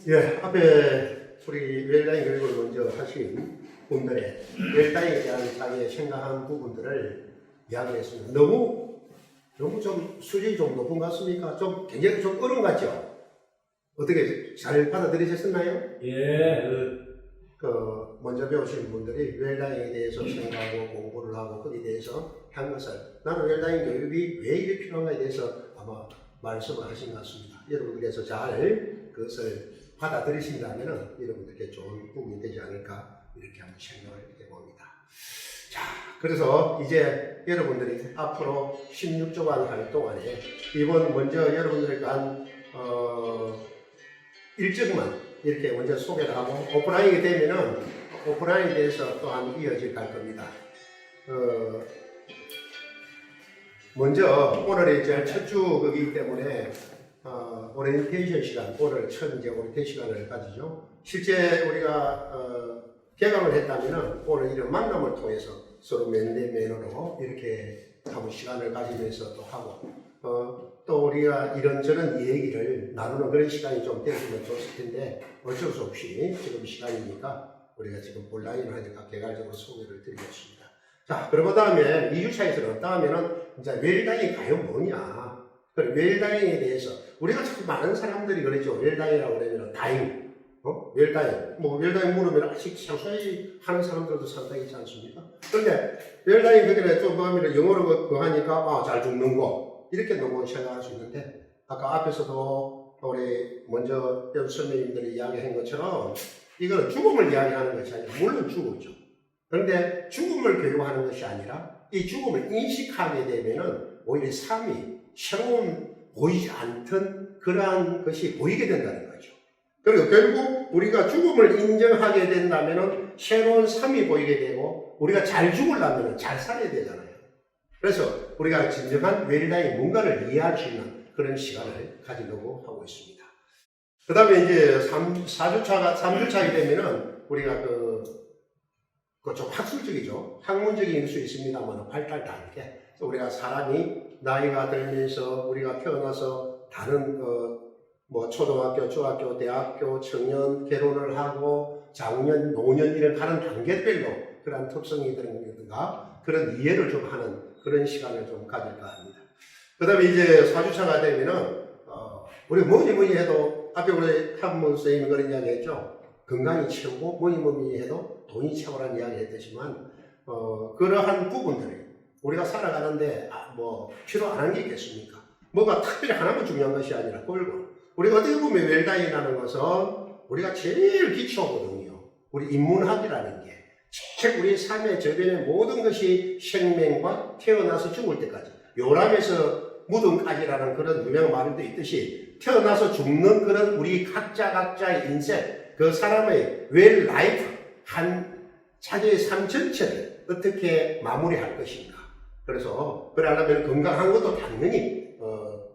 예, 앞에 우리 웰다잉 교육을 먼저 하신 분들의 웰다잉에 대한 자기의 생각한 부분들을 이야기했습니다. 너무 좀 수준이 좀 높은 것 같습니까? 좀 굉장히 좀 어려운 것 같죠? 어떻게 잘 받아들이셨나요? 예. 먼저 배우신 분들이 웰다잉에 대해서 생각하고 공부를 하고 거기에 대해서 한 것을 나는 웰다잉 교육이 왜 이렇게 필요한가에 대해서 아마 말씀을 하신 것 같습니다. 여러분들께서 잘 그것을 받아들이신다면 여러분들께 좋은 부분이 되지 않을까 이렇게 한번 생각을 해봅니다. 자, 그래서 이제 여러분들이 앞으로 16조간 할 동안에 이번 먼저 여러분들에게 한 일정만 이렇게 먼저 소개를 하고 오프라인이 되면은 오프라인에 대해서 또한 이어질 갈 겁니다. 먼저 오늘이 이제 첫 주이기 때문에 오리엔테이션 시간, 오늘 첫 이제 오리엔테이션 시간을 가지죠. 실제 우리가 개강을 했다면은 오늘 이런 만남을 통해서 서로 면대 면으로 이렇게 한번 시간을 가지면서 또 하고 또 우리가 이런저런 얘기를 나누는 그런 시간이 좀 되시면 좋을 텐데 어쩔 수 없이 지금 시간이니까 우리가 지금 온라인을 하니까 개괄적으로 소개를 드리겠습니다. 자, 그러고 다음에 2주차에서는 다음에는 이제 웰다잉이 과연 뭐냐. 그래, 웰다잉에 대해서 우리가 참 많은 사람들이 그러죠. 웰다잉이라고 그러면 다잉. 웰다잉. 웰다잉 물으면 아직 상수하게 하는 사람들도 상당히 있지 않습니까? 그런데 웰다잉 그게 좀 보면 영어로 하니까 잘 죽는 거. 이렇게 너무 생각할 수 있는데 아까 앞에서도 우리 먼저 배우 선배님들이 이야기한 것처럼 이거는 죽음을 이야기하는 것이 아니라 물론 죽음이죠. 그런데 죽음을 교육하는 것이 아니라 이 죽음을 인식하게 되면은 오히려 삶이 새로운 보이지 않던 그러한 것이 보이게 된다는 거죠. 그리고 결국 우리가 죽음을 인정하게 된다면은 새로운 삶이 보이게 되고 우리가 잘 죽으려면 잘 살아야 되잖아요. 그래서 우리가 진정한 웰다잉 뭔가를 이해할 수 있는 그런 시간을 가지려고 하고 있습니다. 그 다음에 이제 3주차가 되면은 우리가 좀 학술적이죠. 학문적일 수 있습니다만 발달 단계. 우리가 사람이 나이가 들면서 우리가 태어나서 다른 초등학교, 중학교, 대학교, 청년, 결혼을 하고 장년, 노년 이런 가는 단계별로 그런 특성이 들은가 그런 이해를 좀 하는 그런 시간을 좀 가질까 합니다. 그 다음에 이제 4주차가 되면은 우리 뭐니 해도 앞에 우리 한문 선생님이 그런 이야기 했죠. 건강이 최고고 뭐니 해도 돈이 최고라는 이야기 했듯이만 그러한 부분들이 우리가 살아가는데 필요 안 하는 게 있겠습니까? 뭐가 특별히 하나만 중요한 것이 아니라 꼴고 우리가 어떻게 보면 웰다잉이라는 것은 우리가 제일 기초거든요. 우리 인문학이라는 게 제일 우리 삶의 저변의 모든 것이 생명과 태어나서 죽을 때까지 요람에서 무덤까지라는 그런 유명한 말도 있듯이 태어나서 죽는 그런 우리 각자의 인생 그 사람의 웰 라이프 한 자기의 삶 전체를 어떻게 마무리할 것인가. 그래서 그러려면 건강한 것도 당연히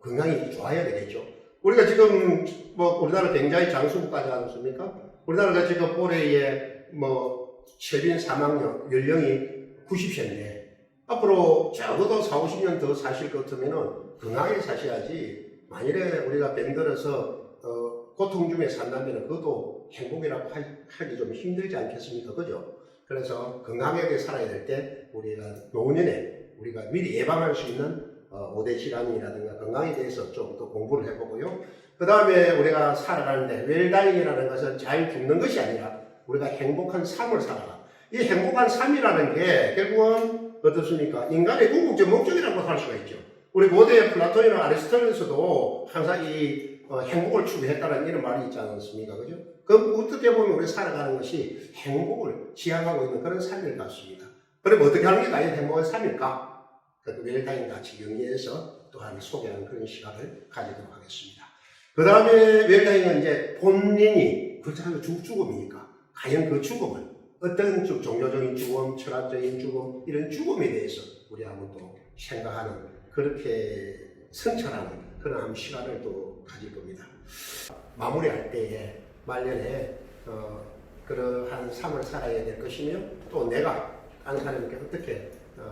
건강이 좋아야 되겠죠. 우리가 지금 우리나라 굉장히 장수국가지 않습니까? 우리나라가 지금 올해에 최빈 사망 연령이 90세인데 앞으로 적어도 4, 50년 더 사실 것 같으면 건강하게 사셔야지 만일에 우리가 병들어서 고통 중에 산다면 그것도 행복이라고 하기 좀 힘들지 않겠습니까? 그죠? 그래서 건강하게 살아야 될 때 우리가 노년에 우리가 미리 예방할 수 있는 5대 질환이라든가 건강에 대해서 좀 더 공부를 해보고요. 그 다음에 우리가 살아가는데 웰다잉이라는 것은 잘 죽는 것이 아니라 우리가 행복한 삶을 살아가. 이 행복한 삶이라는 게 결국은 어떻습니까? 인간의 궁극적 목적이라고 할 수가 있죠. 우리 고대 플라톤이나 아리스토텔레스도 항상 이 행복을 추구했다는 이런 말이 있지 않습니까? 그죠? 어떻게 보면 우리 살아가는 것이 행복을 지향하고 있는 그런 삶일 것 같습니다. 그럼 어떻게 하는 게 과연 행복한 삶일까? 그 웰다잉 같이 영리해서 또한 소개하는 그런 시간을 가지도록 하겠습니다. 그 다음에 웰다잉은 이제 본인이 그렇다고 죽음이니까 과연 그 죽음을 어떤 종교적인 죽음, 철학적인 죽음 이런 죽음에 대해서 우리 한번 또 생각하는 그렇게 성찰하는 그런 시간을 또 가질 겁니다. 마무리할 때에 말년에 그러한 삶을 살아야 될 것이며 또 내가 다른 사람에게 어떻게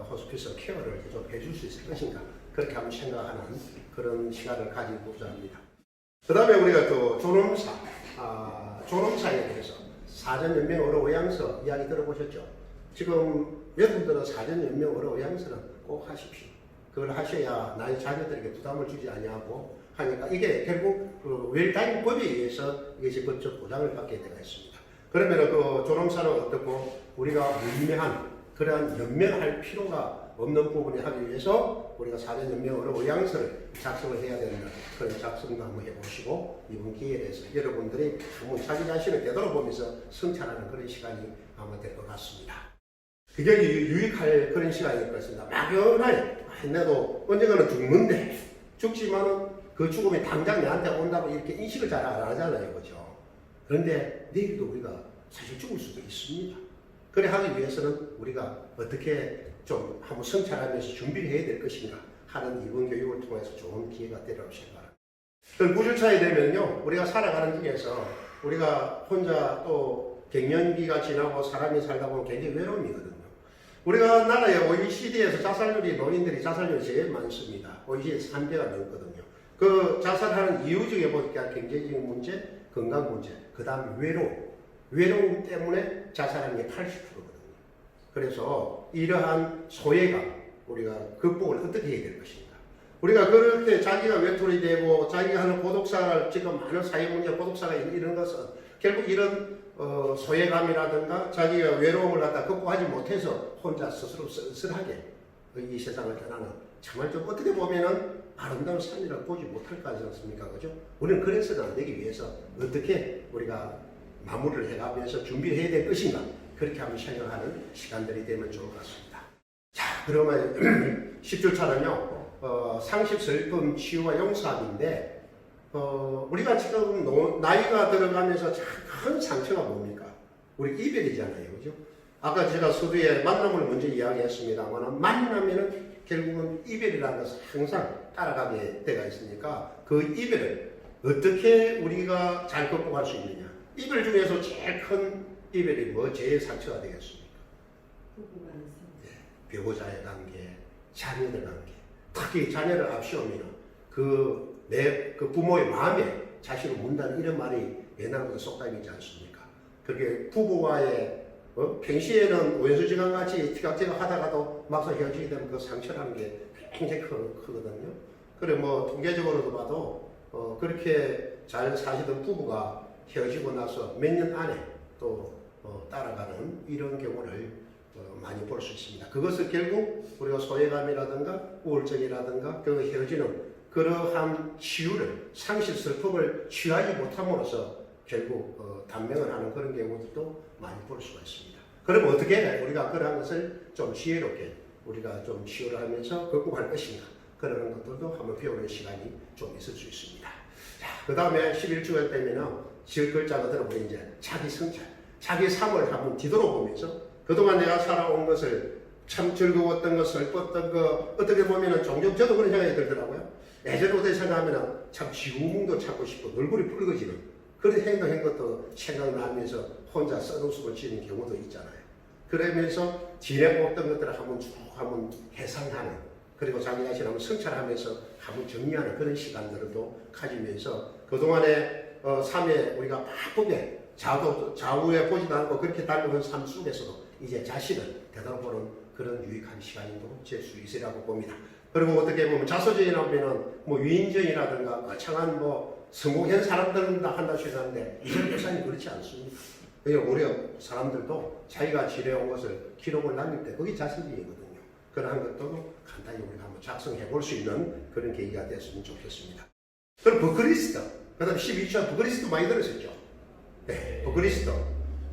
호스피스 케어를 좀 해줄 수 있을 것인가 그렇게 한번 생각하는 그런 시간을 가지고자 합니다. 그 다음에 우리가 또 존엄사 존엄사에 대해서 사전연맹 어로의향서 이야기 들어보셨죠? 지금 여러분들은 사전연맹 어로의향서는 꼭 하십시오. 그걸 하셔야 나의 자녀들에게 부담을 주지 아니하고 하니까 이게 결국 그 웰다잉 법에 의해서 이것이 법적 보장을 받게 되어 있습니다. 그러면 그 존엄사는 어떻고 우리가 무의미한 그러한 연명할 필요가 없는 부분을 하기 위해서 우리가 사전연맹으로 의향서를 작성을 해야 된다. 그런 작성도 한번 해보시고 이번 기회에서 여러분들이 한번 자기 자신을 되돌아보면서 성찰하는 그런 시간이 아마 될 것 같습니다. 그게 유익할 그런 시간일 것 같습니다. 막연하게 나도 언젠가는 죽는데 죽지만은 그 죽음이 당장 내한테 온다고 이렇게 인식을 잘 안 하잖아요. 그죠? 그런데 내일도 우리가 사실 죽을 수도 있습니다. 그래 하기 위해서는 우리가 어떻게 좀 한번 성찰하면서 준비를 해야 될 것인가 하는 이번 교육을 통해서 좋은 기회가 되리라고 생각합니다. 그 구절차에 되면요, 우리가 살아가는 중에서 우리가 혼자 또 갱년기가 지나고 사람이 살다 보면 굉장히 외로움이거든요. 우리가 나라의 OECD에서 자살률이 노인들이 자살률이 제일 많습니다. OECD 3배가 넘거든요. 그 자살하는 이유 중에 보니까 경제적인 문제, 건강 문제, 그 다음에 외로움 때문에 자살하는 게 80%거든요. 그래서 이러한 소외감 우리가 극복을 어떻게 해야 될 것인가. 우리가 그렇게 자기가 외톨이 되고 자기가 하는 고독사를 지금 많은 사회문제 고독사가 이런 것은 결국 이런 소외감이라든가 자기가 외로움을 갖다 극복하지 못해서 혼자 스스로 쓸쓸하게 이 세상을 떠나는 정말 좀 어떻게 보면은 아름다운 삶이라고 보지 못할 거 아니겠습니까? 그죠? 우리는 그래서는 안 되기 위해서 어떻게 우리가 마무리를 해가면서 준비를 해야 될 것인가 그렇게 한번 생각하는 시간들이 되면 좋을 것 같습니다. 자, 그러면 10주차는요 상식, 슬픔, 치유와 용서함인데 우리가 지금 나이가 들어가면서 큰 상처가 뭡니까? 우리 이별이잖아요. 그죠? 아까 제가 서두에 만남을 먼저 이야기했습니다만 만나면은 결국은 이별이라는 것은 항상 따라가게 되어 있으니까 그 이별을 어떻게 우리가 잘 극복할 수 있느냐. 이별 중에서 제일 큰 이별이 제일 상처가 되겠습니까? 네, 배우자의 관계, 자녀들 관계. 특히 자녀를 앞세우면 그 부모의 마음에 자식을 문다는 이런 말이 옛날부터 속담이지 않습니까? 그렇게 부부와의 평시에는 오연수지간 같이 티격태격 하다가도 막상 헤어지게 되면 그 상처라는 게 굉장히 크거든요. 그래 통계적으로도 봐도 그렇게 잘 사시던 부부가 헤어지고 나서 몇 년 안에 또 따라가는 이런 경우를 많이 볼 수 있습니다. 그것을 결국 우리가 소외감이라든가 우울증이라든가 그 헤어지는 그러한 치유를 상실 슬픔을 취하지 못함으로써 결국 단명을 하는 그런 경우들도 많이 볼 수가 있습니다. 그러면 어떻게 우리가 그러한 것을 좀 지혜롭게 우리가 좀 치유를 하면서 극복할 것인가 그런 것들도 한번 배우는 시간이 좀 있을 수 있습니다. 자, 그 다음에 11주가 되면은 지을 글자가 들어보니 이제 자기 성찰, 자기 삶을 한번 뒤돌아보면서 그동안 내가 살아온 것을 참 즐거웠던 것, 슬펐던 것 어떻게 보면은 종종 저도 그런 생각이 들더라고요. 예전부터 생각하면은 참 지구멍도 찾고 싶고 얼굴이 붉어지는 그런 행동한 것도 생각나면서 혼자 써놓음을 지는 경우도 있잖아요. 그러면서 지내왔던 것들을 한번 해상하는 그리고 자기 자신을 한번 성찰하면서 한번 정리하는 그런 시간들도 가지면서 그동안의 삶에 우리가 바쁘게 좌우에 보지도 않고 그렇게 달려온 삶 속에서도 이제 자신을 되돌아보는 그런 유익한 시간도 될 수 있으리라고 봅니다. 그리고 어떻게 보면 자서전이라면은 위인전이라든가 거창한 성공한 사람들은 다 한다 생각하는데 이전 역사는 그렇지 않습니다. 오히려 사람들도 자기가 지내온 것을 기록을 남길 때 그게 자서전이거든요. 그러한 것도 간단히 우리가 한번 작성해 볼 수 있는 그런 계기가 됐으면 좋겠습니다. 그럼 버크리스트, 그 다음 12주 버크리스트 많이 들으셨죠? 네, 버크리스트.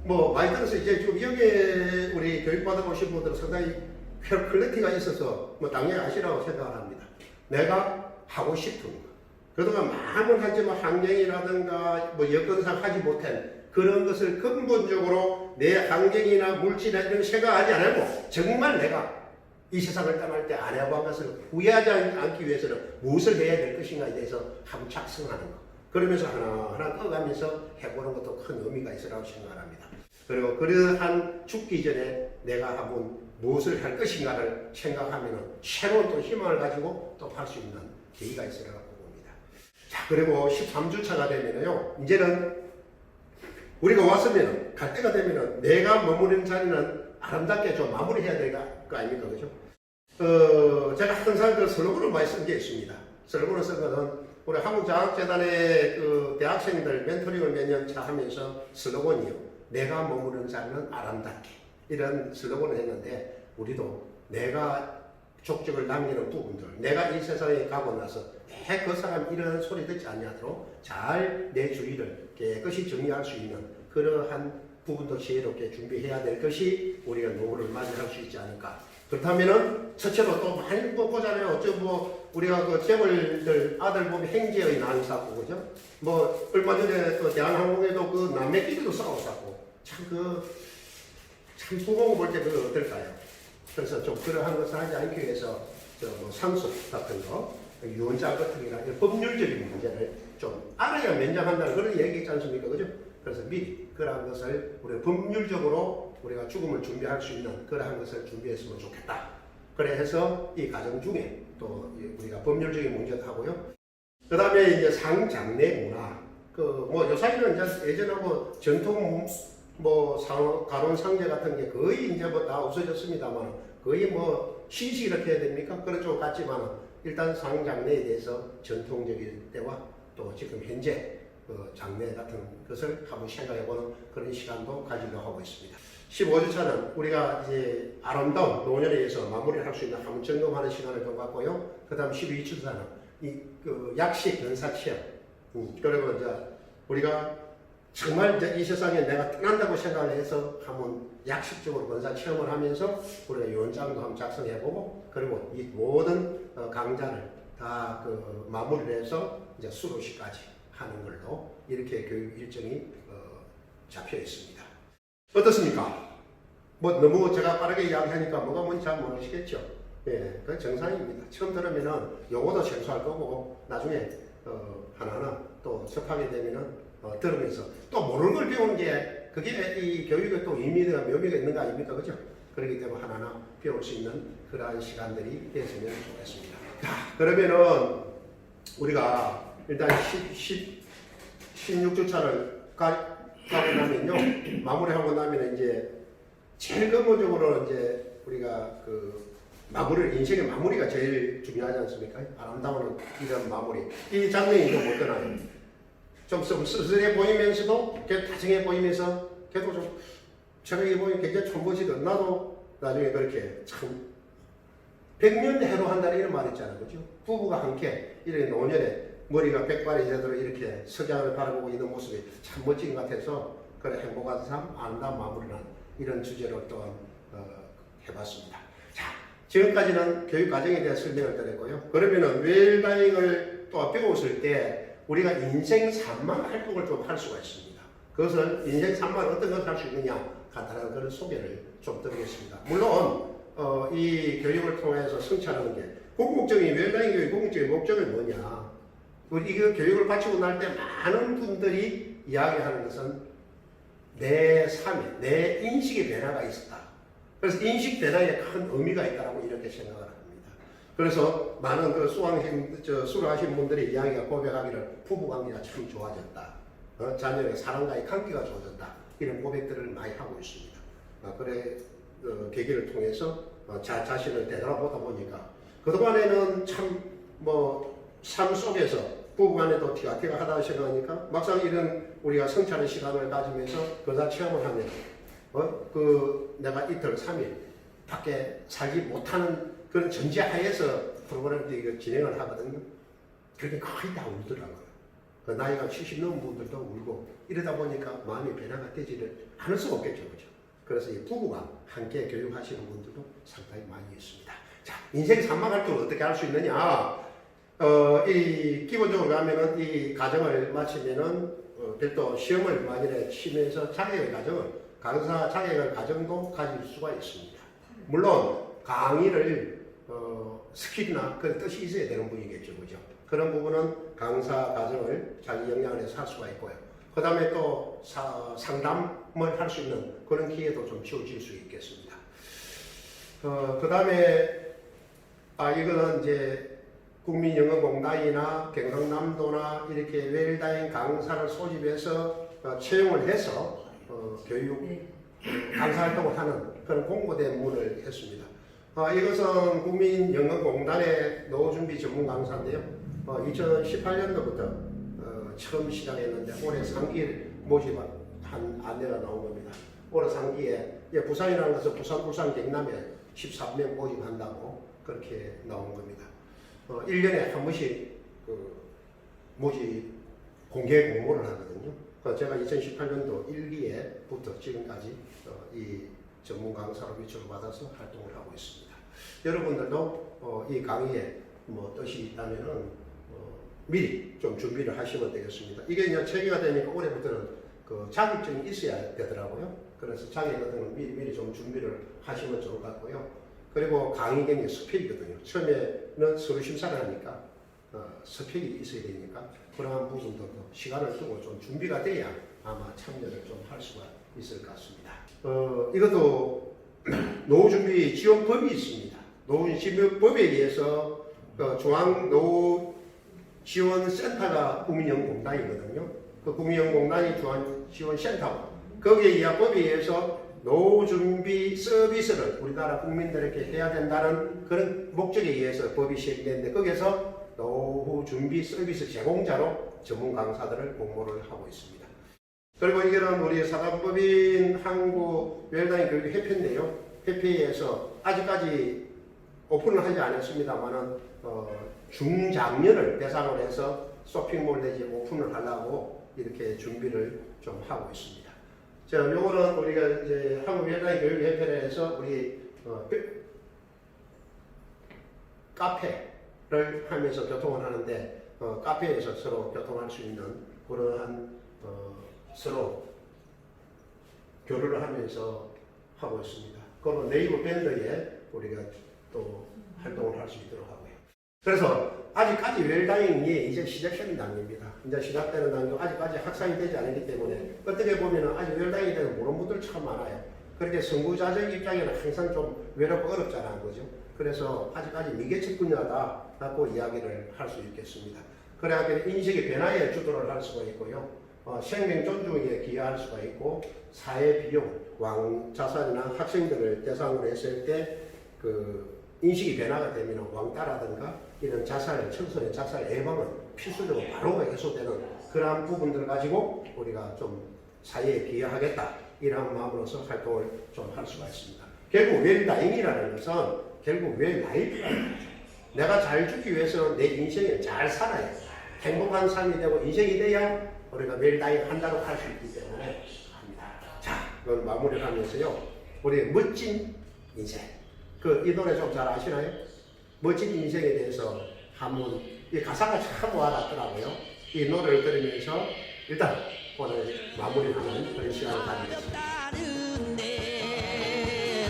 많이 들어서 이제 지금 여기에 우리 교육받아 오신 분들은 상당히 퀄리티가 있어서 당연히 아시라고 생각을 합니다. 내가 하고 싶은 거. 그동안 마음을 하지만 환경이라든가 여건상 하지 못한 그런 것을 근본적으로 내 환경이나 물질이나 이런 생각하지 않고 정말 내가 이 세상을 떠날 때 안 해본 것을 후회하지 않기 위해서는 무엇을 해야 될 것인가에 대해서 한번 작성하는 거. 그러면서 하나하나 꺼가면서 해보는 것도 큰 의미가 있으라고 생각합니다. 그리고 그러한 죽기 전에 내가 한번 무엇을 할 것인가를 생각하면 새로운 또 희망을 가지고 또 할 수 있는 계기가 있으라고 봅니다. 자, 그리고 13주차가 되면요. 이제는 우리가 왔으면 갈 때가 되면 내가 머무르는 자리는 아름답게 좀 마무리해야 될 거 아닙니까? 그죠? 제가 항상 그 슬로건을 많이 쓴 게 있습니다. 슬로건을 쓴 것은 우리 한국장학재단의 그 대학생들 멘토링을 몇 년 차 하면서 슬로건이요. 내가 머무르는 자리는 아름답게. 이런 슬로건을 했는데 우리도 내가 족적을 남기는 부분들, 내가 이 세상에 가고 나서 왜 그 사람 이런 소리 듣지 않냐도록 잘 내 주위를 깨끗이 정리할 수 있는 그러한 부분도 지혜롭게 준비해야 될 것이 우리가 노후를 맞이할 수 있지 않을까. 그렇다면은 첫째로 또 많이 보잖아요. 어쩌 뭐 우리가 그 재벌들 아들 보면 행제의 난사고 그죠? 뭐 얼마 전에 그 대한항공에도 그 남매끼리도 싸웠었고 참 부모 볼 때 그 어떨까요? 그래서 좀 그러한 것을 하지 않기 위해서 뭐 상속 같은 거, 유언장 같은 거나 법률적인 문제를 좀 알아야 면장한다는 그런 얘기 있지 않습니까? 그죠? 그래서 미리 그러한 것을 우리가 법률적으로 우리가 죽음을 준비할 수 있는 그러한 것을 준비했으면 좋겠다. 그래 해서 이 과정 중에 또 우리가 법률적인 문제도 하고요. 그 다음에 이제 상장례 문화. 그 뭐 요사이는 이제 예전하고 전통 뭐 가론 상제 같은 게 거의 이제 뭐 다 없어졌습니다만 거의 뭐 시식 이렇게 해야 됩니까? 그런 쪽 같지만 일단 상장례에 대해서 전통적인 때와 또 지금 현재 그 장례 같은 것을 한번 생각해보는 그런 시간도 가지려고 하고 있습니다. 15주차는 우리가 이제 아름다운 노년에 의해서 마무리를 할 수 있는 한번 점검하는 시간을 좀 갖고요. 그 다음 12주차는 그 약식 연사 체험. 그리고 이제 우리가 정말 이제 이 세상에 내가 떠난다고 생각을 해서 한번 약식적으로 권사 체험을 하면서 우리가 유언장도 한번 작성해보고 그리고 이 모든 강좌를 다 그 마무리를 해서 이제 수료식까지 하는 걸로 이렇게 교육 일정이 잡혀 있습니다. 어떻습니까? 뭐 너무 제가 빠르게 이야기하니까 뭐가 뭔지 잘 모르시겠죠? 예, 그 정상입니다. 처음 들으면은 용어도 생소할 거고 나중에 하나하나 또 접하게 되면은 들으면서 또 모르는 걸 배우는 게 그게 이 교육의 또 의미가 묘미가 있는 거 아닙니까? 그죠? 그렇기 때문에 하나하나 배울 수 있는 그러한 시간들이 됐으면 좋겠습니다. 자, 그러면은 우리가 일단 16주차를 가고 나면요. 마무리하고 나면 이제 제일 근본적으로 이제 우리가 그 인생의 마무리가 제일 중요하지 않습니까? 아름다운 이런 마무리. 이 장면이 좀 어떠나요? 좀 쓸쓸해 보이면서도 다정해 보이면서 걔도 좀 제가 이게 보면 굉장히 촌보시던 나도 나중에 그렇게 참 백년해로 한다는 이런 말 있잖아요. 그죠? 부부가 함께 이렇게 노년에 머리가 백발이 되도록 이렇게 석양을 바라보고 있는 모습이 참 멋진 것 같아서 그래 행복한 삶, 아름다운 마무리는 이런 주제로 또한 해봤습니다. 자, 지금까지는 교육 과정에 대한 설명을 드렸고요. 그러면은 웰다잉을 또 배웠을 때 우리가 인생 산만 활동을 좀 할 수가 있습니다. 그것을 인생 산만 어떤 것을 할 수 있느냐 간단한 그런 소개를 좀 드리겠습니다. 물론 이 교육을 통해서 성취하는 게 궁극적인 웰다잉 교육 궁극적인 목적은 뭐냐? 이 교육을 마치고 날 때 많은 분들이 이야기하는 것은 내 삶에 내 인식의 변화가 있었다. 그래서 인식 변화에 큰 의미가 있다고 이렇게 생각을 합니다. 그래서 많은 그 수료하신 분들의 이야기가 고백하기를 부부관계가 참 좋아졌다. 자녀의 사랑과의 관계가 좋아졌다. 이런 고백들을 많이 하고 있습니다. 그래 계기를 통해서 자신을 되돌아보다 보니까 그동안에는 참 뭐 삶 속에서 부부간에도 티가티가 생각하니까 막상 이런 우리가 성찰의 시간을 가지면서 그사 체험을 하면 내가 이틀 3일 밖에 살지 못하는 그런 전제하에서 프로그램을 진행을 하거든요. 그렇게 거의 다 울더라고요. 그 나이가 70 넘은 분들도 울고 이러다 보니까 마음이 변화가 되지를 않을 수가 없겠죠. 그죠? 그래서 이 부부가 함께 교육하시는 분들도 상당히 많이 있습니다. 자, 인생 산막 활동을 어떻게 할 수 있느냐? 이 기본적으로 가면은 이 과정을 마치면은 별도 시험을 만일에 치면서 자격의 과정을 강사 자격의 과정도 가질 수가 있습니다. 물론 강의를 스킬이나 그런 뜻이 있어야 되는 분이겠죠, 그죠? 그런 부분은 강사 과정을 자기 역량을 해서 할 수가 있고요. 그 다음에 또 상담을 할 수 있는 그런 기회도 좀 주어질 수 있겠습니다. 그 다음에 이거는 이제 국민영어공단이나 경상남도나 이렇게 웰다잉 강사를 소집해서 채용을 해서 교육 강사 활동을 하는 그런 공고된 문을 했습니다. 이것은 국민연금공단의 노후준비 전문 강사인데요. 2018년도부터 처음 시작했는데 올해 상기 모집한 안내가 나온 겁니다. 올해 상기에 부산이라는 것은 부산, 울산, 경남에 13명 모집한다고 그렇게 나온 겁니다. 1년에 한 번씩 모집 공개 공모를 하거든요. 제가 2018년도 1기에부터 지금까지 이 전문 강사로 위촉을 받아서 활동을 하고 있습니다. 여러분들도 이 강의에 뜻이 있다면은 미리 좀 준비를 하시면 되겠습니다. 이게 이제 체계가 되니까 올해부터는 자격증이 있어야 되더라고요. 그래서 자격 같은 건 미리 좀 준비를 하시면 좋을 것 같고요. 그리고 강의 경이 스펙이거든요. 처음에는 서류 심사를 하니까 스펙이 있어야 되니까 그러한 부분도 시간을 두고 좀 준비가 돼야 아마 참여를 좀 할 수가 있을 것 같습니다. 이것도 노후준비 지원법이 있습니다. 노후지원법에 의해서 중앙노후지원센터가 국민연금공단이거든요. 그 국민연금공단이 중앙지원센터고 거기에 의한 법에 의해서 노후준비 서비스를 우리나라 국민들에게 해야 된다는 그런 목적에 의해서 법이 시행되는데 거기에서 노후준비 서비스 제공자로 전문 강사들을 공모를 하고 있습니다. 그리고 이거는 우리 사단법인 한국웰다잉교육협회인데요. 협회에서 아직까지 오픈을 하지 않았습니다만은 중장년을 대상으로 해서 쇼핑몰 내지 오픈을 하려고 이렇게 준비를 좀 하고 있습니다. 자, 요거는 우리가 이제 한국웰다잉교육협회에서 우리 카페를 하면서 교통을 하는데 카페에서 서로 교통할 수 있는 그러한 서로 교류를 하면서 하고 있습니다. 그리고 네이버 밴드에 우리가 또 활동을 할 수 있도록 하고요. 그래서 아직까지 웰다잉이 이제 시작하는 단계입니다. 이제 시작되는 단계고 아직까지 확산이 되지 않았기 때문에 어떻게 보면 아직 웰다잉에 대해서 모르는 분들 참 많아요. 그렇게 선구자적 입장에는 항상 좀 외롭고 어렵잖아요. 그죠? 그래서 아직까지 미개척 분야다라고 이야기를 할 수 있겠습니다. 그래야 인식의 변화에 주도를 할 수가 있고요. 생명 존중에 기여할 수가 있고 사회 비용, 왕자산이나 학생들을 대상으로 했을 때 인식이 변화가 되면 왕따라든가 이런 자살, 청소년 자살 예방은 필수적으로 바로 해소되는 그러한 부분들을 가지고 우리가 좀 사회에 기여하겠다 이러한 마음으로서 활동을 좀 할 수가 있습니다. 결국 웰다잉이라는 것은 결국 웰라이프라는 거죠. 내가 잘 죽기 위해서는 내 인생을 잘 살아야 돼. 행복한 삶이 되고 인생이 돼야 우리가 웰다잉 한다고 할 수 있기 때문에 합니다. 자, 그건 마무리를 하면서요. 우리 멋진 인생. 이 노래 좀 잘 아시나요? 멋진 인생에 대해서 한번 이 가사가 참 와닿더라고요. 이 노래를 들으면서 일단 오늘 마무리하는 그런 시간을 가지겠습니다.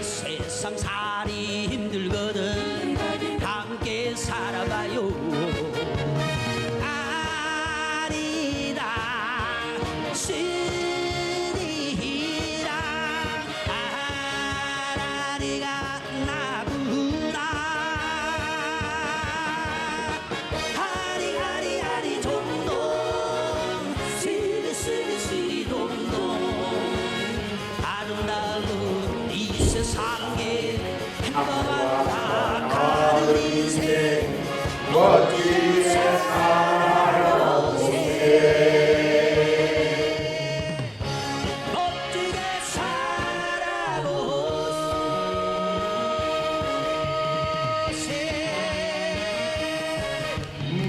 세상살이 힘들거든 함께 살아가요. 아리랑 신이랑 아라리가 나구나. 하리하리하리 동동 스리스리스리 동동 아름다운 이 세상에 행복한 가는 인생 멋지게 살아보세. 멋지게 살아보세.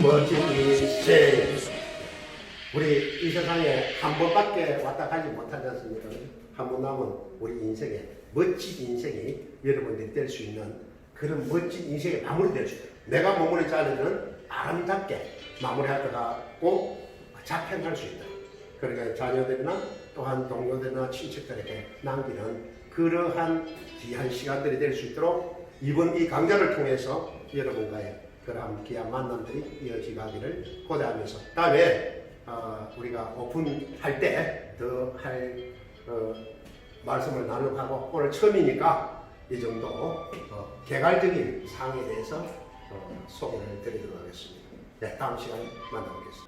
멋진 인생. 우리 이 세상에 한 번밖에 왔다 가지 못하지 않습니까? 한 번 남은 우리 인생에 멋진 인생이 여러분들이 될 수 있는 그런 멋진 인생의 마무리 될 수 있도록 내가 머무르지 않으면 아름답게 마무리하고 자평할 수 있다. 그러니까 자녀들이나 또한 동료들이나 친척들에게 남기는 그러한 귀한 시간들이 될 수 있도록 이번 이 강좌를 통해서 여러분과의 그러한 귀한 만남들이 이어지가기를 고대하면서 다음에 우리가 오픈할 때 더 할 말씀을 나누고 하고 오늘 처음이니까 이 정도 개괄적인 사항에 대해서 소개를 드리도록 하겠습니다. 네, 다음 시간에 만나보겠습니다.